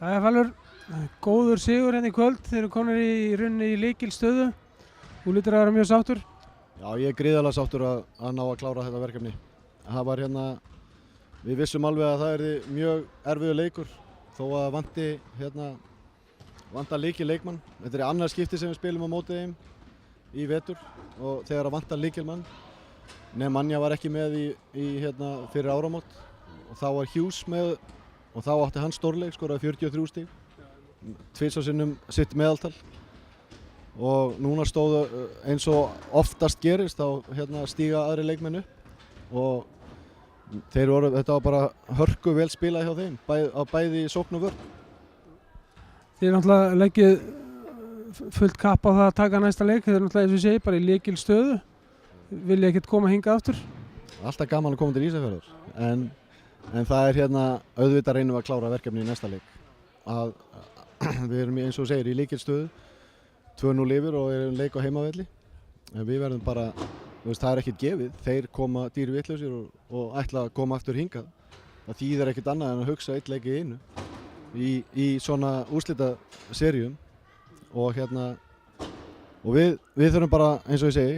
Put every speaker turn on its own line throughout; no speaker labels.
Það er Falur, góður sigur hérna í kvöld, þeir eru komnir í rauninni í lykilstöðu. Þú lítur að vera mjög sáttur?
Já, ég er gríðarlega sáttur að ná að klára þetta verkefni. Það var við vissum alveg að það yrði mjög erfiður leikur, þó að vantar lykilleikmann. Þetta er annað skipti sem við spilum á móti þeim í vetur og þegar að vantar lykilmann. Nemanja var ekki með fyrir áramót og þá var Hughes með og þá átti hann stórleik, skoraði 43 stig, tvisvar sinnum sitt meðaltal og núna stóðu eins og oftast gerist þá stíga aðri leikmenn upp og þetta var bara hörku vel spilað hjá þeim, bæði sókn og vörn.
Þið náttúrulega leggið fullt kapp á það að taka næsta leik, þið náttúrulega eins og ég segi bara í lykilstöðu, vilja ekkert koma hingað aftur?
Alltaf gaman að koma til Ísafjarðar, en það er auðvitað reynum við að klára verkefni í næsta leik. Við erum eins og segir í lykilstöðu, 2-0 yfir og erum leik á heimavelli. En við verðum bara, það er ekkert gefið, þeir koma dýri vitlausir og ætla að koma aftur hingað. Það þýðir ekkert annað en að hugsa eitt leik í einu í svona úrslitaseríum og við þurfum bara, eins og ég segi,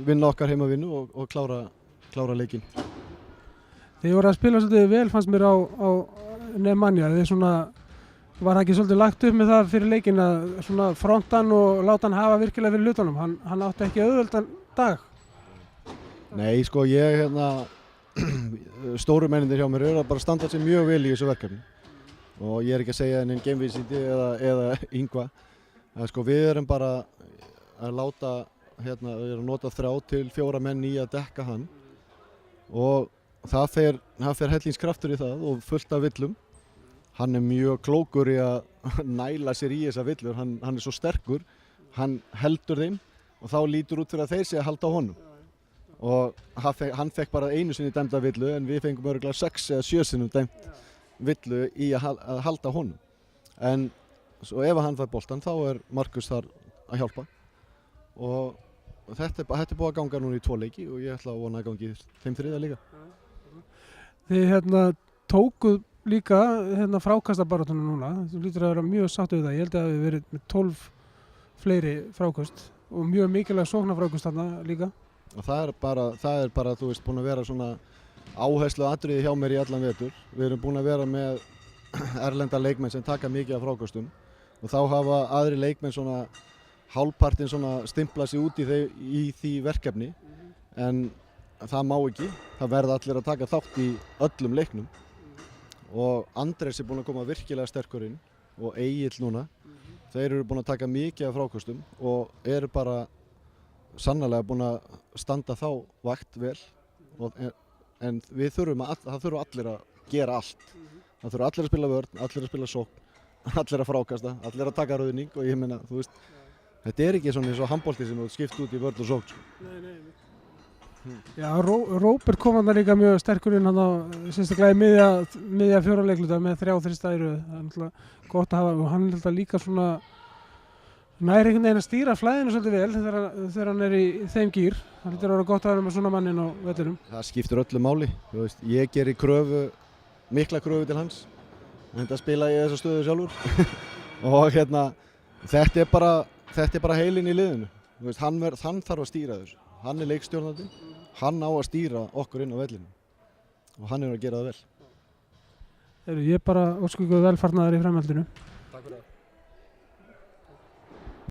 vinna okkar heimavinnu og klára leikinn.
Þið voru að spila svolítið vel fannst mér á Nemanja, var það ekki svolítið lagt upp með það fyrir leikinn að svona fronta hann og láta hann hafa virkilega fyrir hlutunum, hann átti ekki auðveldan dag?
Nei, sko stóru mennindir hjá mér eru að bara standa sér mjög vel í þessu verkefni og ég er ekki að segja henni geimvísindi eða yngva. Við erum bara að láta, við erum að nota 3 til 4 menn í að dekka hann og það fer hellingskraftur í það og fullt af villum. Hann er mjög klókur í að næla sér í þessa villur, hann er svo sterkur, hann heldur þeim og þá lítur út fyrir að þeir sé að halda honum. Og hann fekk bara einu sinni dæmda villu en við fengum örugglega 6 eða 7 sinnum dæmt villu í að halda honum. En svo ef hann fær boltann þá er Markus þar að hjálpa og þetta er búið að ganga núna í 2 leiki og ég ætla að vona að gangi þeim 3. líka.
Þið tókuð líka frákastabaráttunum núna, þú lítur að vera mjög sáttur við það, ég held að það hefur verið með 12 fleiri frákast og mjög mikilvæg sóknarfrákast þarna líka.
Og það er bara þú veist búin að vera svona áherslu atriði hjá mér í allan vetur. Við erum búin að vera með erlenda leikmenn sem taka mikið af frákastum og þá hafa aðri leikmenn svona hálfpartinn svona stimplað sig út í því verkefni en það má ekki, það verða allir að taka þátt í öllum leiknum og Andrés er búinn að koma virkilega sterkur inn og Egill núna, þeir eru búin að taka mikið af frákastum og eru bara sannarlega búin að standa þá vakt vel en það þurfa allir að gera allt. Það þurfa allir að spila vörn, allir að spila sókn, allir að frákasta, allir að taka rauðning og ég meina, þú veist, þetta er ekki svona eins og handbolti sem þú skipt út í vörn og sókn.
Nei. Já, Róbert kom hann líka mjög sterkur inn hann á sérstaklega í miðja 4 leikluta með 3 þrista í röð. Það er náttúrulega gott að hafa og hann er líka svona nær einhvern veginn að stýra flæðinu svolítið vel þegar hann er í þeim gír. Það hlýtur að vera gott að vera með svona manninn á vellinum. Það
skiptir öllu máli. Ég geri mikla kröfu til hans. Þetta spila ég þessa stöðu sjálfur. Og þetta er bara heilinn í liðinu. Hann þarf að stýra þessu. Hann er leikstjórnandi, hann á að stýra okkur inn á vellinu og hann er að gera það vel.
Ég bara óska ykkur velfarnaðar í framhaldinu.
Takk fyrir það.